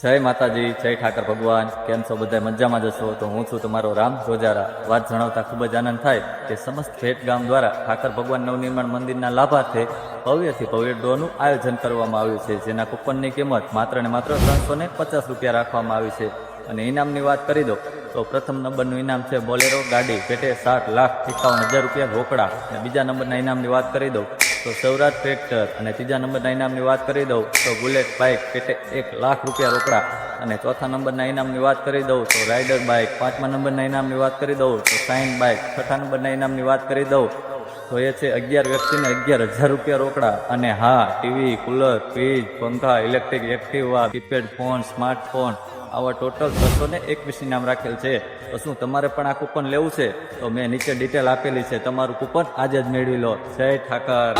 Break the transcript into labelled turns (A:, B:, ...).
A: જય માતાજી, જય ઠાકર ભગવાન. કેમ છો બધા? મજામાં જશો? તો હું છું તમારો રામ રોજારા. વાત જણાવતા ખૂબ જ આનંદ થાય કે સમસ્ત ભેટ ગામ દ્વારા ઠાકર ભગવાન નવનિર્માણ મંદિરના લાભાર્થે ભવ્યથી ભવ્ય ડ્રોનું આયોજન કરવામાં આવ્યું છે, જેના કૂપનની કિંમત માત્ર ને માત્ર 350 રૂપિયા રાખવામાં આવી છે. અને ઇનામની વાત કરી દો તો પ્રથમ નંબરનું ઇનામ છે બોલેરો ગાડી, પેટે 60,51,000 રૂપિયા રોકડા. અને બીજા નંબરના ઇનામની વાત કરી દઉં તો સૌરાષ્ટ્ર ટ્રેક્ટર. અને ત્રીજા નંબરના ઇનામની વાત કરી દઉં તો બુલેટ બાઇક, પેટે 1,00,000 રૂપિયા રોકડા. અને ચોથા નંબરના ઇનામની વાત કરી દઉં તો રાઇડર બાઇક. પાંચમા નંબરના ઇનામની વાત કરી દઉં તો સાઇન બાઇક. છઠ્ઠા નંબરના ઇનામની વાત કરી દઉં તો એ છે 11 વ્યક્તિને 11,000 રૂપિયા રોકડા. અને હા, ટીવી, કુલર, ફ્રીજ, પંખા, electric Activa, keypad phone, smartphone, આવા ટોટલ 621 ઇનામ રાખેલ છે. તો શું તમારે પણ આ કૂપન લેવું છે? તો મેં નીચે ડિટેલ આપેલી છે, તમારું કૂપન આજે જ મેળવી લો. જય ઠાકર.